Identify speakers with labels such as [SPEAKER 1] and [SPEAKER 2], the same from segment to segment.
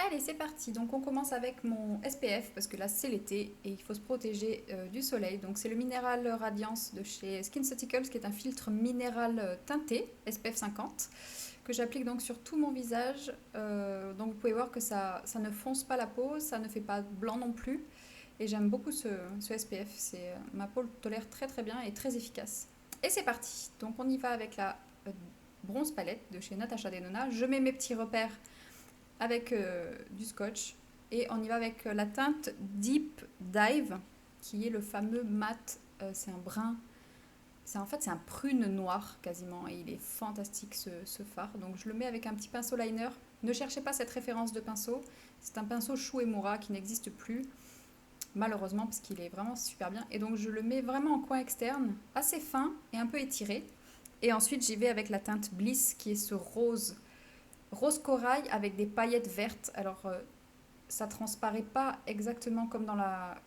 [SPEAKER 1] Allez, c'est parti. Donc on commence avec mon SPF parce que là c'est l'été et il faut se protéger du soleil. Donc c'est le Mineral Radiance de chez SkinCeuticals qui est un filtre minéral teinté SPF 50 que j'applique donc sur tout mon visage. Donc vous pouvez voir que ça ne fonce pas la peau, ça ne fait pas blanc non plus. Et j'aime beaucoup ce SPF. Ma peau le tolère très très bien et très efficace. Et c'est parti. Donc on y va avec la bronze palette de chez Natasha Denona. Je mets mes petits repères avec du scotch et on y va avec la teinte Deep Dive qui est le fameux mat. C'est un brun, c'est un prune noir quasiment et il est fantastique ce fard. Donc je le mets avec un petit pinceau liner. Ne cherchez pas cette référence de pinceau, c'est un pinceau Shu Uemura qui n'existe plus malheureusement parce qu'il est vraiment super bien. Et donc je le mets vraiment en coin externe, assez fin et un peu étiré. Et ensuite j'y vais avec la teinte Bliss qui est ce rose corail avec des paillettes vertes. Alors ça transparaît pas exactement comme à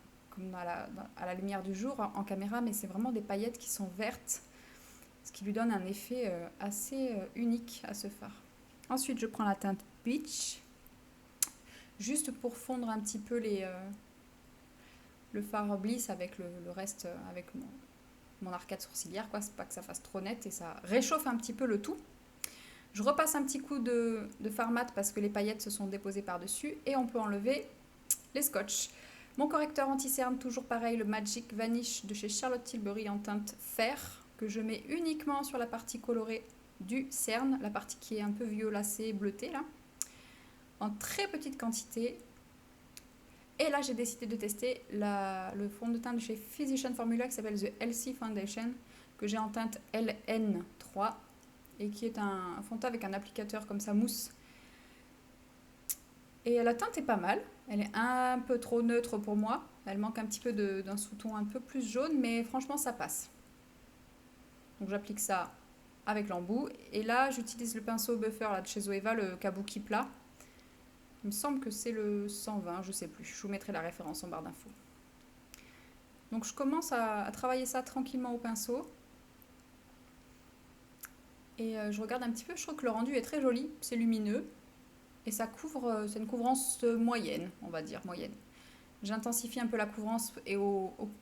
[SPEAKER 1] la lumière du jour en caméra, mais c'est vraiment des paillettes qui sont vertes, ce qui lui donne un effet assez unique à ce fard. Ensuite, je prends la teinte Peach, juste pour fondre un petit peu le fard Bliss avec le reste, avec mon arcade sourcilière, quoi. C'est pas que ça fasse trop net et ça réchauffe un petit peu le tout. Je repasse un petit coup de fard mat parce que les paillettes se sont déposées par-dessus et on peut enlever les scotch. Mon correcteur anti-cerne, toujours pareil, le Magic Vanish de chez Charlotte Tilbury en teinte fer, que je mets uniquement sur la partie colorée du cerne, la partie qui est un peu violacée, bleutée là, en très petite quantité. Et là, j'ai décidé de tester le fond de teint de chez Physician Formula qui s'appelle The Healthy Foundation, que j'ai en teinte LN3 et qui est un fond de teint avec un applicateur comme ça mousse. Et la teinte est pas mal, elle est un peu trop neutre pour moi, elle manque un petit peu d'un sous-ton un peu plus jaune, mais franchement ça passe. Donc j'applique ça avec l'embout, et là j'utilise le pinceau buffer là, de chez Zoeva, le Kabuki plat. Il me semble que c'est le 120, je sais plus, je vous mettrai la référence en barre d'infos. Donc je commence à travailler ça tranquillement au pinceau. Et je regarde un petit peu, je trouve que le rendu est très joli, c'est lumineux. Et ça couvre, c'est une couvrance moyenne, on va dire, moyenne. J'intensifie un peu la couvrance et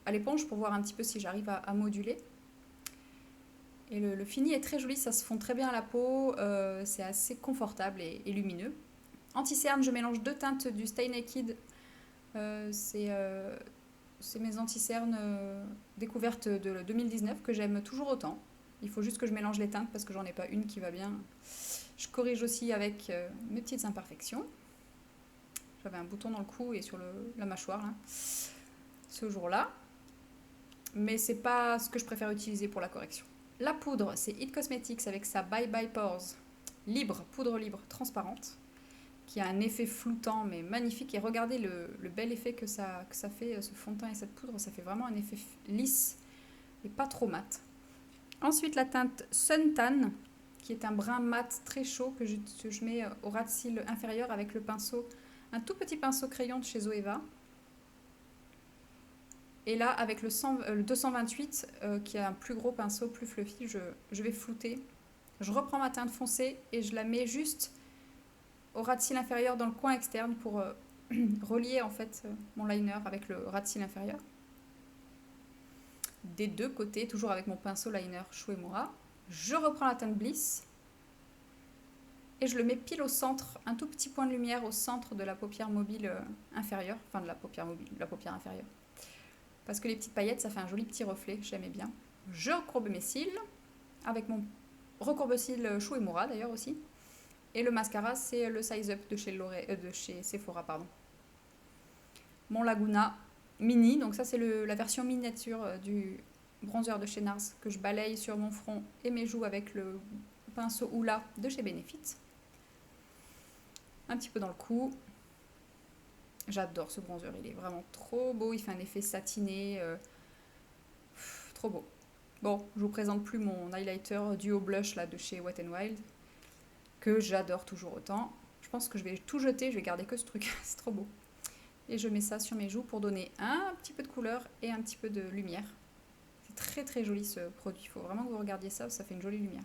[SPEAKER 1] à l'éponge pour voir un petit peu si j'arrive à moduler. Et le fini est très joli, ça se fond très bien à la peau, c'est assez confortable et lumineux. Anti-cerne, je mélange deux teintes du Stay Naked. C'est mes anti-cernes découvertes de 2019 que j'aime toujours autant. Il faut juste que je mélange les teintes parce que j'en ai pas une qui va bien. Je corrige aussi avec mes petites imperfections. J'avais un bouton dans le cou et sur la mâchoire là, ce jour-là. Mais c'est pas ce que je préfère utiliser pour la correction. La poudre, c'est It Cosmetics avec sa Bye Bye Pores libre, poudre libre, transparente, qui a un effet floutant mais magnifique. Et regardez le bel effet que ça fait, ce fond de teint et cette poudre, ça fait vraiment un effet lisse et pas trop mat. Ensuite, la teinte Suntan, qui est un brun mat très chaud que je mets au ras de cils inférieur avec le pinceau, un tout petit pinceau crayon de chez Zoeva. Et là, avec le 228, qui est un plus gros pinceau, plus fluffy, je vais flouter. Je reprends ma teinte foncée et je la mets juste au ras de cils inférieur dans le coin externe pour relier en fait mon liner avec le ras de cils inférieur. Des deux côtés, toujours avec mon pinceau liner Shu Uemura. Je reprends la teinte Bliss et je le mets pile au centre, un tout petit point de lumière au centre de la paupière mobile inférieure, enfin de la paupière mobile, de la paupière inférieure. Parce que les petites paillettes, ça fait un joli petit reflet, j'aimais bien. Je recourbe mes cils avec mon recourbe-cils Shu Uemura d'ailleurs aussi. Et le mascara, c'est le Size Up de chez Sephora, pardon. Mon Laguna mini, donc ça c'est la version miniature du bronzer de chez NARS que je balaye sur mon front et mes joues avec le pinceau Hoola de chez Benefit. Un petit peu dans le cou. J'adore ce bronzer, il est vraiment trop beau, il fait un effet satiné, trop beau. Bon, je vous présente plus mon highlighter duo blush là de chez Wet n Wild, que j'adore toujours autant. Je pense que je vais tout jeter, je vais garder que ce truc, c'est trop beau. Et je mets ça sur mes joues pour donner un petit peu de couleur et un petit peu de lumière. C'est très très joli ce produit, il faut vraiment que vous regardiez ça, ça fait une jolie lumière.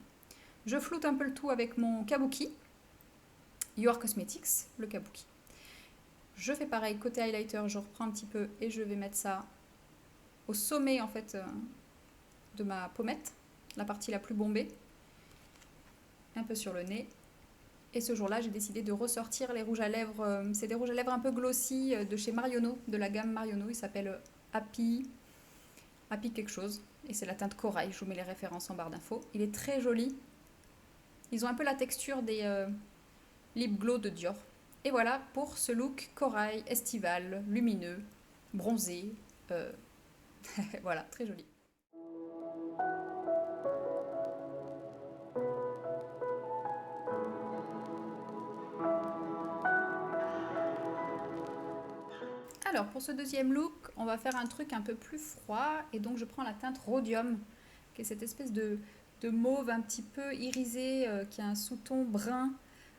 [SPEAKER 1] Je floute un peu le tout avec mon Kabuki, Your Cosmetics, le Kabuki. Je fais pareil, côté highlighter, je reprends un petit peu et je vais mettre ça au sommet en fait de ma pommette, la partie la plus bombée, un peu sur le nez. Et ce jour-là, j'ai décidé de ressortir les rouges à lèvres. C'est des rouges à lèvres un peu glossy de chez Marionneau, de la gamme Marionneau. Il s'appelle Happy quelque chose. Et c'est la teinte corail. Je vous mets les références en barre d'infos. Il est très joli. Ils ont un peu la texture des lip glow de Dior. Et voilà pour ce look corail, estival, lumineux, bronzé. Euh, voilà, très joli. Alors pour ce deuxième look, on va faire un truc un peu plus froid. Et donc je prends la teinte Rhodium, qui est cette espèce de mauve un petit peu irisé, qui a un sous-ton brun,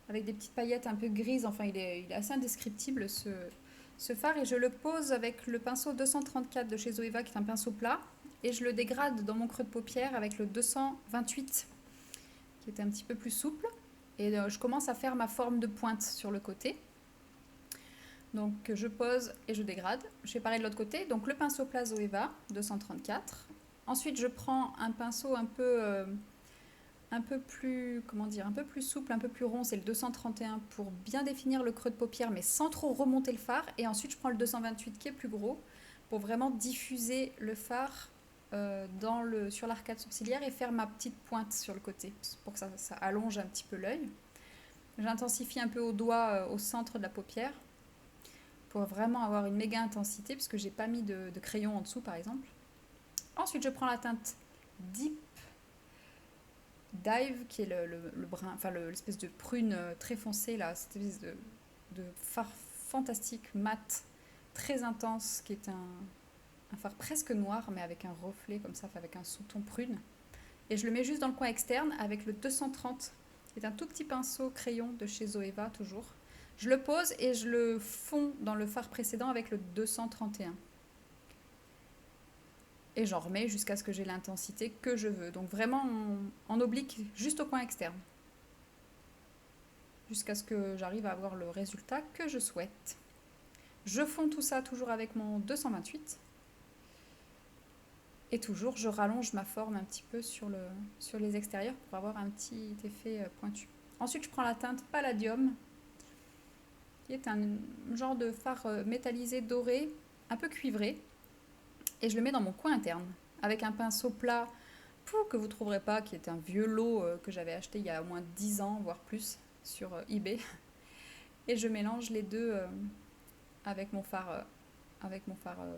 [SPEAKER 1] avec des petites paillettes un peu grises. Enfin, il est assez indescriptible ce fard. Et je le pose avec le pinceau 234 de chez Zoeva, qui est un pinceau plat. Et je le dégrade dans mon creux de paupière avec le 228, qui est un petit peu plus souple. Et je commence à faire ma forme de pointe sur le côté. Donc je pose et je dégrade. Je fais pareil de l'autre côté. Donc le pinceau plat Zoeva 234. Ensuite je prends un pinceau un peu plus, comment dire, un peu plus souple, un peu plus rond, c'est le 231 pour bien définir le creux de paupière mais sans trop remonter le fard. Et ensuite je prends le 228 qui est plus gros pour vraiment diffuser le fard sur l'arcade sourcilière et faire ma petite pointe sur le côté pour que ça allonge un petit peu l'œil. J'intensifie un peu au doigt au centre de la paupière pour vraiment avoir une méga intensité puisque j'ai pas mis de crayon en dessous par exemple. Ensuite je prends la teinte Deep Dive qui est le brun, enfin l'espèce de prune très foncée là, cette espèce de fard fantastique, mat, très intense, qui est un fard presque noir mais avec un reflet comme ça, avec un sous-ton prune. Et je le mets juste dans le coin externe avec le 230, qui est un tout petit pinceau crayon de chez Zoeva toujours. Je le pose et je le fonds dans le fard précédent avec le 231. Et j'en remets jusqu'à ce que j'ai l'intensité que je veux. Donc vraiment en oblique, juste au coin externe. Jusqu'à ce que j'arrive à avoir le résultat que je souhaite. Je fonds tout ça toujours avec mon 228. Et toujours, je rallonge ma forme un petit peu sur les extérieurs pour avoir un petit effet pointu. Ensuite, je prends la teinte Palladium, qui est un genre de fard métallisé doré, un peu cuivré. Et je le mets dans mon coin interne, avec un pinceau plat que vous ne trouverez pas, qui est un vieux lot que j'avais acheté il y a au moins 10 ans, voire plus, sur eBay. Et je mélange les deux avec mon fard,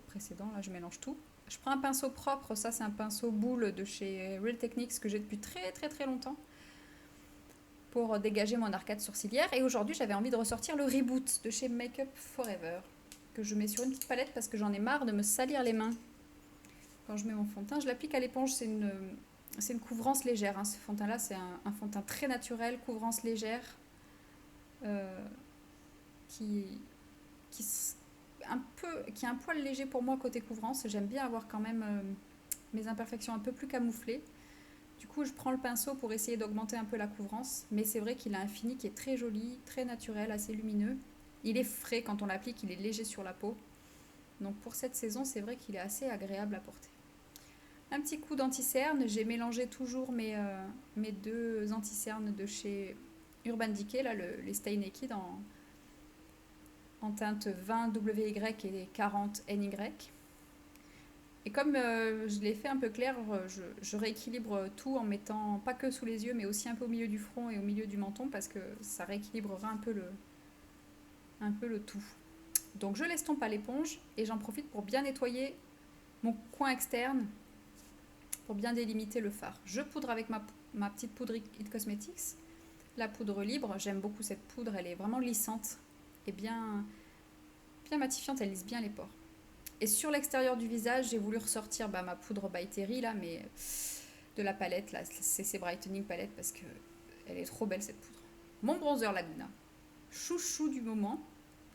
[SPEAKER 1] précédent. Là, je mélange tout. Je prends un pinceau propre, ça c'est un pinceau boule de chez Real Techniques que j'ai depuis très très très longtemps pour dégager mon arcade sourcilière. Et aujourd'hui, j'avais envie de ressortir le Reboot de chez Make Up Forever, que je mets sur une petite palette parce que j'en ai marre de me salir les mains. Quand je mets mon fond de teint, je l'applique à l'éponge, c'est une couvrance légère. Hein. Ce fond de teint-là, c'est un fond de teint très naturel, couvrance légère, qui est un poil léger pour moi côté couvrance. J'aime bien avoir quand même mes imperfections un peu plus camouflées. Du coup, je prends le pinceau pour essayer d'augmenter un peu la couvrance, mais c'est vrai qu'il a un fini qui est très joli, très naturel, assez lumineux. Il est frais quand on l'applique, il est léger sur la peau. Donc pour cette saison, c'est vrai qu'il est assez agréable à porter. Un petit coup d'anti-cerne, j'ai mélangé toujours mes deux anti-cernes de chez Urban Decay, là, les Stay Naked en teinte 20 WY et 40 NY. Et comme je l'ai fait un peu clair, je rééquilibre tout en mettant pas que sous les yeux, mais aussi un peu au milieu du front et au milieu du menton, parce que ça rééquilibrera un peu le tout. Donc je l'estompe à l'éponge et j'en profite pour bien nettoyer mon coin externe, pour bien délimiter le fard. Je poudre avec ma petite poudre It Cosmetics, la poudre libre. J'aime beaucoup cette poudre, elle est vraiment lissante et bien matifiante, elle lisse bien les pores. Et sur l'extérieur du visage, j'ai voulu ressortir ma poudre by Terry, là, mais de la palette, là, CC Brightening palette, parce que elle est trop belle cette poudre. Mon bronzer Laguna, chouchou du moment,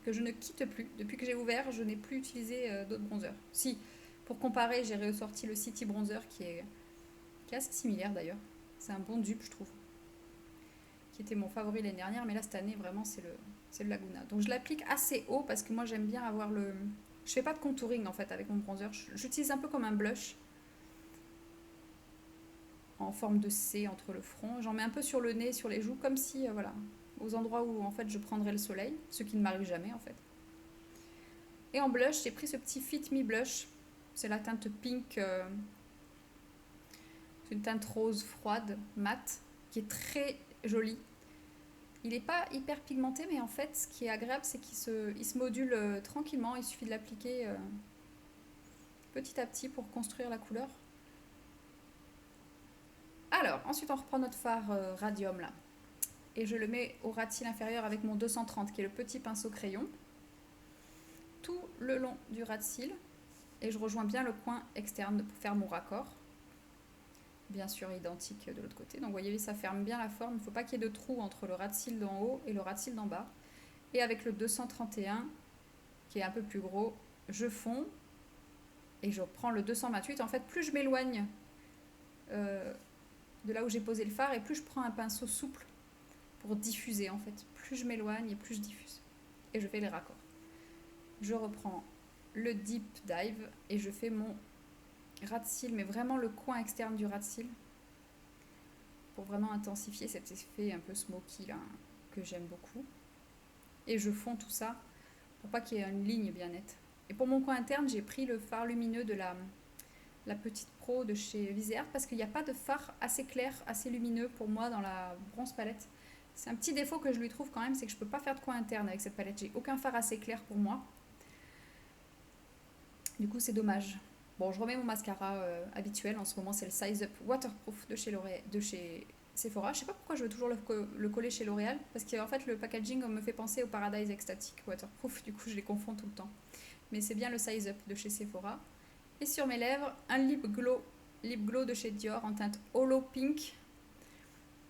[SPEAKER 1] que je ne quitte plus. Depuis que j'ai ouvert, je n'ai plus utilisé d'autres bronzers. Si, pour comparer, j'ai ressorti le City Bronzer qui est assez similaire d'ailleurs. C'est un bon dupe, je trouve. Qui qui était mon favori l'année dernière, mais là cette année vraiment c'est le Laguna. Donc je l'applique assez haut parce que moi j'aime bien avoir le... Je fais pas de contouring en fait avec mon bronzer, j'utilise un peu comme un blush en forme de C entre le front. J'en mets un peu sur le nez, sur les joues, comme si, voilà, aux endroits où en fait je prendrais le soleil, ce qui ne m'arrive jamais en fait. Et en blush, j'ai pris ce petit Fit Me Blush, c'est la teinte pink, c'est une teinte rose froide, mate, qui est très jolie. Il n'est pas hyper pigmenté, mais en fait, ce qui est agréable, c'est il se module tranquillement. Il suffit de l'appliquer petit à petit pour construire la couleur. Alors, ensuite, on reprend notre fard Radium là. Et je le mets au ras de cils inférieur avec mon 230, qui est le petit pinceau crayon. Tout le long du ras de cils. Et je rejoins bien le coin externe pour faire mon raccord. Bien sûr, identique de l'autre côté. Donc, vous voyez, ça ferme bien la forme. Il ne faut pas qu'il y ait de trou entre le ras de cils d'en haut et le ras de cils d'en bas. Et avec le 231, qui est un peu plus gros, je fonds et je prends le 228. En fait, plus je m'éloigne de là où j'ai posé le fard et plus je prends un pinceau souple pour diffuser en fait. Plus je m'éloigne et plus je diffuse. Et je fais les raccords. Je reprends le deep dive et je fais mon ras de cils, mais vraiment le coin externe du ras de cils pour vraiment intensifier cet effet un peu smoky là que j'aime beaucoup. Et je fonds tout ça pour pas qu'il y ait une ligne bien nette. Et pour mon coin interne, j'ai pris le fard lumineux de la petite pro de chez Viséart parce qu'il n'y a pas de fard assez clair, assez lumineux pour moi dans la bronze palette. C'est un petit défaut que je lui trouve quand même, c'est que je peux pas faire de coin interne avec cette palette. J'ai aucun fard assez clair pour moi. Du coup, c'est dommage. Bon, je remets mon mascara habituel. En ce moment, c'est le Size Up Waterproof de chez Sephora. Je sais pas pourquoi je veux toujours le coller chez L'Oréal. Parce qu'en fait, le packaging me fait penser au Paradise Ecstatic Waterproof. Du coup, je les confonds tout le temps. Mais c'est bien le Size Up de chez Sephora. Et sur mes lèvres, un lip glow de chez Dior en teinte Holo Pink.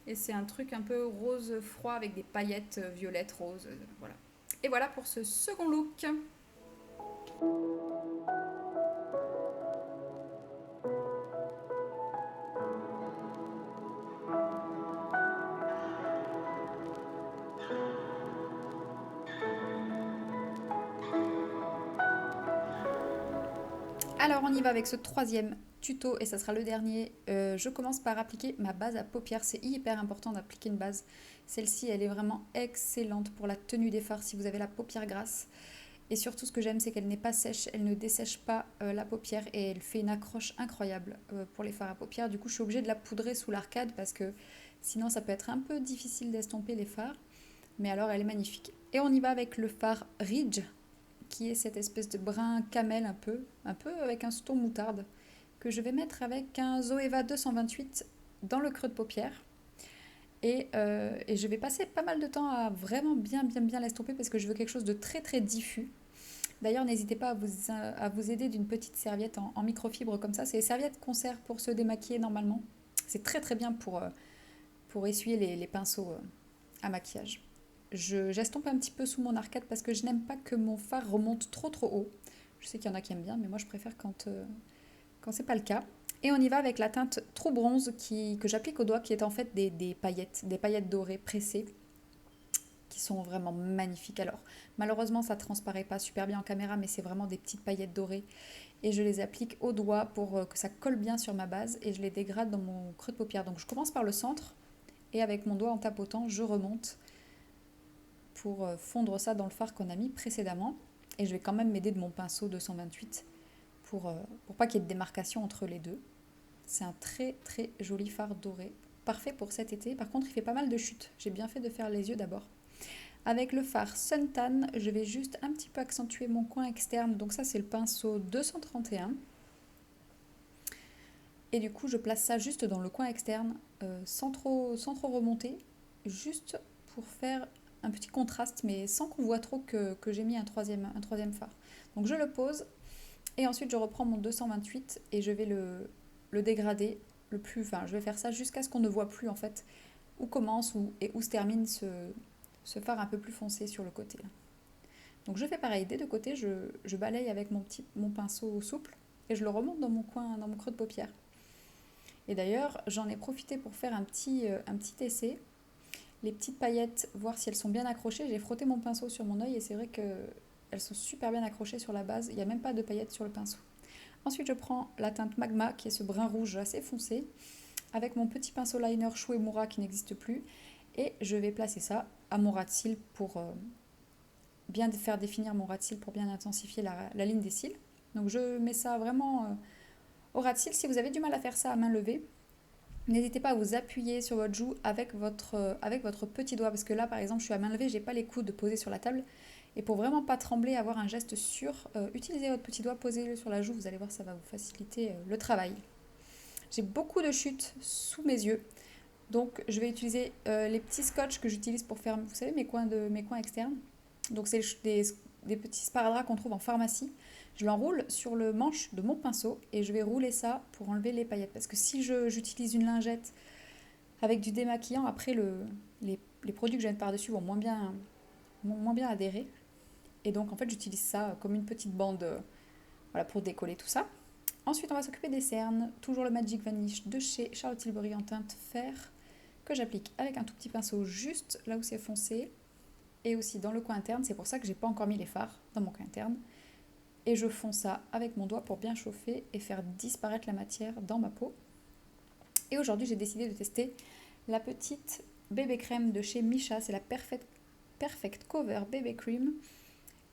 [SPEAKER 1] Et c'est un truc un peu rose froid avec des paillettes violettes, roses. Voilà. Et voilà pour ce second look. Alors on y va avec ce troisième tuto et ça sera le dernier. Je commence par appliquer ma base à paupières. C'est hyper important d'appliquer une base. Celle-ci, elle est vraiment excellente pour la tenue des fards si vous avez la paupière grasse. Et surtout, ce que j'aime, c'est qu'elle n'est pas sèche, elle ne dessèche pas la paupière et elle fait une accroche incroyable pour les fards à paupières. Du coup, je suis obligée de la poudrer sous l'arcade parce que sinon, ça peut être un peu difficile d'estomper les fards. Mais alors, elle est magnifique. Et on y va avec le fard Ridge, qui est cette espèce de brun camel un peu avec un ton moutarde, que je vais mettre avec un Zoeva 228 dans le creux de paupière. Et je vais passer pas mal de temps à vraiment bien l'estomper parce que je veux quelque chose de très très diffus. D'ailleurs, n'hésitez pas à vous aider d'une petite serviette en microfibre comme ça. C'est les serviettes qu'on sert pour se démaquiller normalement. C'est très très bien pour essuyer les pinceaux à maquillage. J'estompe un petit peu sous mon arcade parce que je n'aime pas que mon fard remonte trop haut. Je sais qu'il y en a qui aiment bien, mais moi je préfère quand c'est pas le cas. Et on y va avec la teinte True Bronze que j'applique au doigt, qui est en fait des paillettes dorées pressées, qui sont vraiment magnifiques. Alors, malheureusement, ça transparaît pas super bien en caméra, mais c'est vraiment des petites paillettes dorées. Et je les applique au doigt pour que ça colle bien sur ma base, et je les dégrade dans mon creux de paupière. Donc je commence par le centre, et avec mon doigt en tapotant, je remonte pour fondre ça dans le fard qu'on a mis précédemment. Et je vais quand même m'aider de mon pinceau 228 pour pas qu'il y ait de démarcation entre les deux. C'est un très très joli fard doré, parfait pour cet été. Par contre, il fait pas mal de chutes. J'ai bien fait de faire les yeux d'abord. Avec le fard Suntan, je vais juste un petit peu accentuer mon coin externe. Donc ça, c'est le pinceau 231. Et du coup, je place ça juste dans le coin externe, sans trop remonter, juste pour faire un petit contraste, mais sans qu'on voit trop que j'ai mis un troisième fard. Donc je le pose, et ensuite je reprends mon 228 et je vais le dégrader je vais faire ça jusqu'à ce qu'on ne voit plus en fait où commence et où se termine ce fard un peu plus foncé sur le côté. Donc je fais pareil, des deux côtés, je balaye avec mon pinceau souple et je le remonte dans mon creux de paupière. Et d'ailleurs, j'en ai profité pour faire un petit essai. les petites paillettes, voir si elles sont bien accrochées. J'ai frotté mon pinceau sur mon œil et c'est vrai qu'elles sont super bien accrochées sur la base. Il n'y a même pas de paillettes sur le pinceau. Ensuite, je prends la teinte Magma, qui est ce brun rouge assez foncé, avec mon petit pinceau liner Shu Uemura qui n'existe plus. Et je vais placer ça à mon ras de cils pour bien faire définir mon ras de cils, pour bien intensifier la ligne des cils. Donc je mets ça vraiment au ras de cils. Si vous avez du mal à faire ça à main levée, n'hésitez pas à vous appuyer sur votre joue avec votre petit doigt. Parce que là, par exemple, je suis à main levée, j'ai pas les coudes posés sur la table. Et pour vraiment pas trembler, avoir un geste sûr, utilisez votre petit doigt, posez-le sur la joue. Vous allez voir, ça va vous faciliter le travail. J'ai beaucoup de chutes sous mes yeux. Donc je vais utiliser les petits scotch que j'utilise pour faire, vous savez, mes coins externes. Donc c'est des petits sparadraps qu'on trouve en pharmacie. Je l'enroule sur le manche de mon pinceau et je vais rouler ça pour enlever les paillettes. Parce que si j'utilise une lingette avec du démaquillant, après les produits que je mets par-dessus vont moins bien adhérer. Et donc en fait j'utilise ça comme une petite bande voilà, pour décoller tout ça. Ensuite on va s'occuper des cernes. Toujours le Magic Vanish de chez Charlotte Tilbury en teinte fer que j'applique avec un tout petit pinceau juste là où c'est foncé et aussi dans le coin interne. C'est pour ça que j'ai pas encore mis les fards dans mon coin interne. Et je fonds ça avec mon doigt pour bien chauffer et faire disparaître la matière dans ma peau. Et aujourd'hui, j'ai décidé de tester la petite bébé crème de chez Misha. C'est la Perfect Cover Bébé Cream.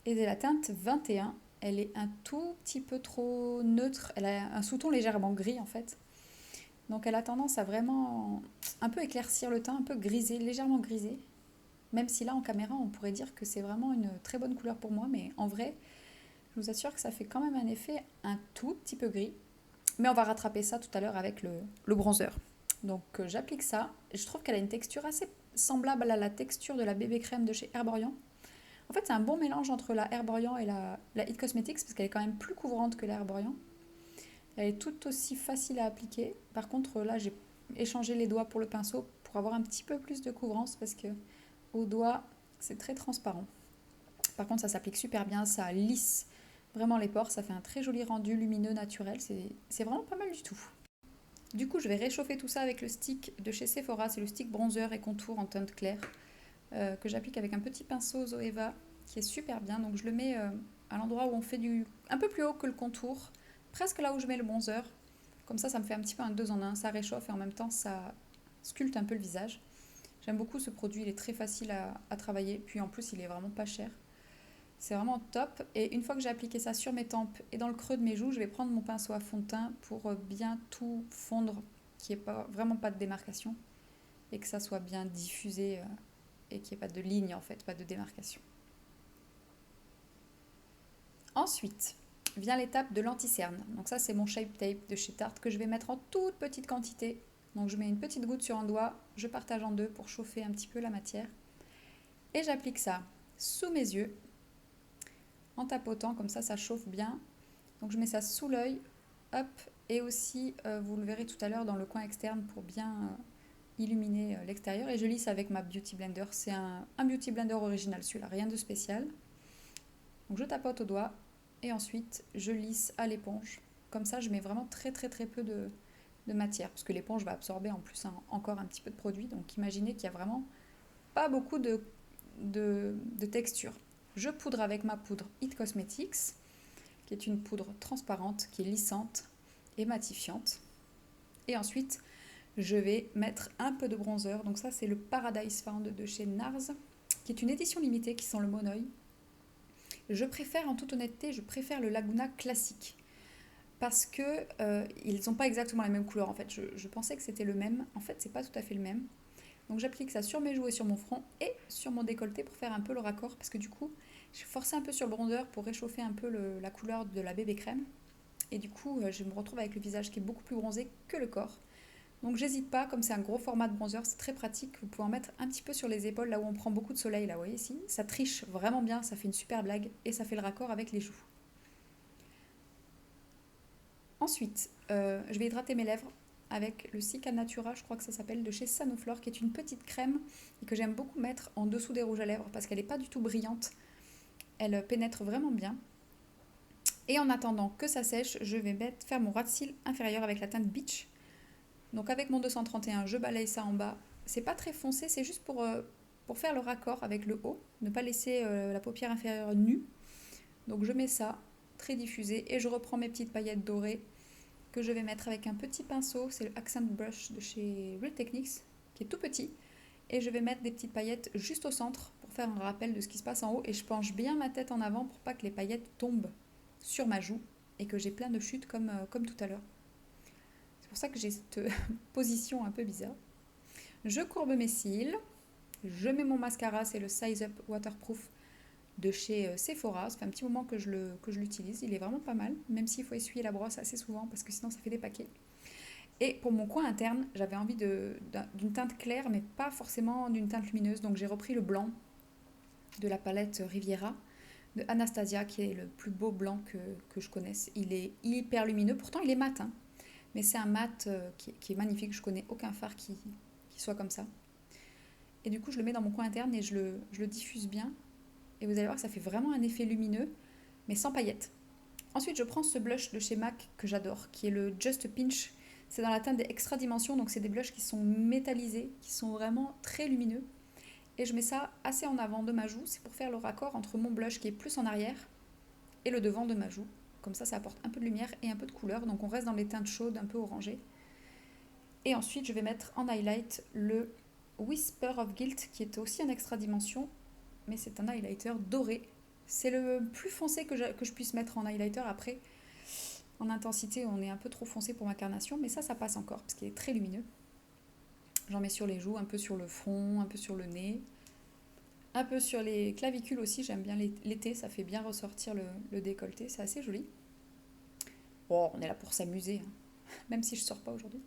[SPEAKER 1] Et c'est la teinte 21. Elle est un tout petit peu trop neutre. Elle a un sous-ton légèrement gris en fait. Donc elle a tendance à vraiment un peu éclaircir le teint, un peu griser, légèrement grisé. Même si là en caméra on pourrait dire que c'est vraiment une très bonne couleur pour moi, mais en vrai je vous assure que ça fait quand même un effet un tout petit peu gris. Mais on va rattraper ça tout à l'heure avec le bronzer. Donc j'applique ça. Je trouve qu'elle a une texture assez semblable à la texture de la bébé crème de chez Herborian. En fait c'est un bon mélange entre la Herborian et la It Cosmetics parce qu'elle est quand même plus couvrante que la Herborian. Elle est tout aussi facile à appliquer. Par contre, là, j'ai échangé les doigts pour le pinceau pour avoir un petit peu plus de couvrance parce que au doigt, c'est très transparent. Par contre, ça s'applique super bien, ça lisse vraiment les pores, ça fait un très joli rendu lumineux naturel. C'est vraiment pas mal du tout. Du coup, je vais réchauffer tout ça avec le stick de chez Sephora. C'est le stick bronzer et contour en teinte claire que j'applique avec un petit pinceau Zoeva qui est super bien. Donc, je le mets à l'endroit où on fait un peu plus haut que le contour, presque là où je mets le bronzer. Comme ça me fait un petit peu un 2 en 1. Ça réchauffe et en même temps, ça sculpte un peu le visage. J'aime beaucoup ce produit, il est très facile à travailler. Puis en plus, il est vraiment pas cher. C'est vraiment top. Et une fois que j'ai appliqué ça sur mes tempes et dans le creux de mes joues, je vais prendre mon pinceau à fond de teint pour bien tout fondre, qu'il n'y ait vraiment pas de démarcation et que ça soit bien diffusé et qu'il n'y ait pas de ligne en fait, pas de démarcation. Ensuite, vient l'étape de l'anti-cerne. Donc ça, c'est mon Shape Tape de chez Tarte que je vais mettre en toute petite quantité. Donc je mets une petite goutte sur un doigt, je partage en deux pour chauffer un petit peu la matière. Et j'applique ça sous mes yeux, en tapotant, comme ça chauffe bien. Donc je mets ça sous l'œil, hop, et aussi, vous le verrez tout à l'heure dans le coin externe pour bien illuminer l'extérieur. Et je lisse avec ma Beauty Blender. C'est un Beauty Blender original, celui-là, rien de spécial. Donc je tapote au doigt et ensuite je lisse à l'éponge. Comme ça, je mets vraiment très très très peu de matière parce que l'éponge va absorber en plus encore un petit peu de produit. Donc imaginez qu'il n'y a vraiment pas beaucoup de texture. Je poudre avec ma poudre It Cosmetics, qui est une poudre transparente, qui est lissante et matifiante. Et ensuite, je vais mettre un peu de bronzer. Donc ça, c'est le Paradise Found de chez NARS, qui est une édition limitée qui sent le monoeil. Je préfère, en toute honnêteté, le Laguna classique. Parce que ils n'ont pas exactement la même couleur en fait. Je pensais que c'était le même. En fait, c'est pas tout à fait le même. Donc j'applique ça sur mes joues et sur mon front et sur mon décolleté pour faire un peu le raccord. Parce que du coup, j'ai forcé un peu sur le bronzer pour réchauffer un peu la couleur de la bébé crème. Et du coup, je me retrouve avec le visage qui est beaucoup plus bronzé que le corps. Donc j'hésite pas, comme c'est un gros format de bronzer, c'est très pratique. Vous pouvez en mettre un petit peu sur les épaules, là où on prend beaucoup de soleil, là, vous voyez ici. Ça triche vraiment bien, ça fait une super blague et ça fait le raccord avec les joues. Ensuite, je vais hydrater mes lèvres avec le Cica Natura, je crois que ça s'appelle, de chez Sanoflore, qui est une petite crème et que j'aime beaucoup mettre en dessous des rouges à lèvres parce qu'elle n'est pas du tout brillante. Elle pénètre vraiment bien. Et en attendant que ça sèche, je vais faire mon ras de cils inférieur avec la teinte Beach. Donc avec mon 231, je balaye ça en bas. C'est pas très foncé, c'est juste pour faire le raccord avec le haut, ne pas laisser la paupière inférieure nue. Donc je mets ça, très diffusé, et je reprends mes petites paillettes dorées que je vais mettre avec un petit pinceau, c'est le Accent Brush de chez Real Techniques, qui est tout petit. Et je vais mettre des petites paillettes juste au centre pour faire un rappel de ce qui se passe en haut. Et je penche bien ma tête en avant pour pas que les paillettes tombent sur ma joue et que j'ai plein de chutes comme tout à l'heure. C'est pour ça que j'ai cette position un peu bizarre. Je courbe mes cils. Je mets mon mascara, c'est le Size Up Waterproof de chez Sephora. Ça fait un petit moment que je l'utilise. Il est vraiment pas mal, même s'il faut essuyer la brosse assez souvent parce que sinon ça fait des paquets. Et pour mon coin interne, j'avais envie d'une teinte claire, mais pas forcément d'une teinte lumineuse. Donc j'ai repris le blanc de la palette Riviera de Anastasia, qui est le plus beau blanc que je connaisse. Il est hyper lumineux, pourtant il est mat, hein, mais c'est un mat qui est magnifique. Je connais aucun fard qui soit comme ça. Et du coup, je le mets dans mon coin interne et je le diffuse bien. Et vous allez voir que ça fait vraiment un effet lumineux, mais sans paillettes. Ensuite, je prends ce blush de chez MAC que j'adore, qui est le Just Pinch. C'est dans la teinte des Extra Dimensions, donc c'est des blushs qui sont métallisés, qui sont vraiment très lumineux. Et je mets ça assez en avant de ma joue, c'est pour faire le raccord entre mon blush qui est plus en arrière et le devant de ma joue. Comme ça apporte un peu de lumière et un peu de couleur, donc on reste dans les teintes chaudes, un peu orangées. Et ensuite, je vais mettre en highlight le Whisper of Guilt, qui est aussi un Extra Dimension, mais c'est un highlighter doré. C'est le plus foncé que je puisse mettre en highlighter. Après, en intensité, on est un peu trop foncé pour ma carnation, mais ça passe encore, parce qu'il est très lumineux. J'en mets sur les joues, un peu sur le front, un peu sur le nez, un peu sur les clavicules aussi. J'aime bien l'été, ça fait bien ressortir le décolleté, c'est assez joli. Bon, on est là pour s'amuser, hein, même si je ne sors pas aujourd'hui.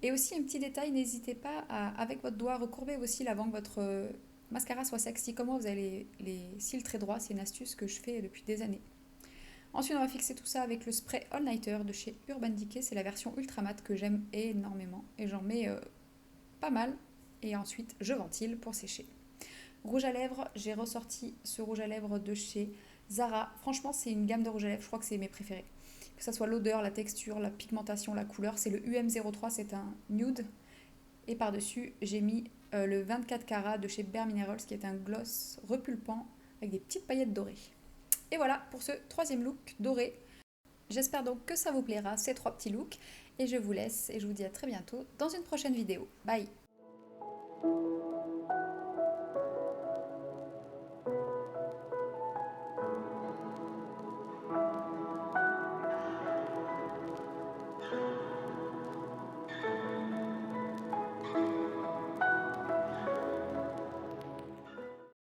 [SPEAKER 1] Et aussi, un petit détail, n'hésitez pas à, avec votre doigt, recourber vos cils avant que votre mascara soit sexy. Comme moi, vous avez les cils très droits, c'est une astuce que je fais depuis des années. Ensuite, on va fixer tout ça avec le spray All Nighter de chez Urban Decay. C'est la version ultra mat que j'aime énormément. Et j'en mets pas mal. Et ensuite, je ventile pour sécher. Rouge à lèvres, j'ai ressorti ce rouge à lèvres de chez Zara. Franchement, c'est une gamme de rouge à lèvres, je crois que c'est mes préférés. Que ce soit l'odeur, la texture, la pigmentation, la couleur. C'est le UM03, c'est un nude. Et par-dessus, j'ai mis le 24 carats de chez Bare Minerals, qui est un gloss repulpant avec des petites paillettes dorées. Et voilà pour ce troisième look doré. J'espère donc que ça vous plaira, ces trois petits looks. Et je vous laisse et je vous dis à très bientôt dans une prochaine vidéo. Bye!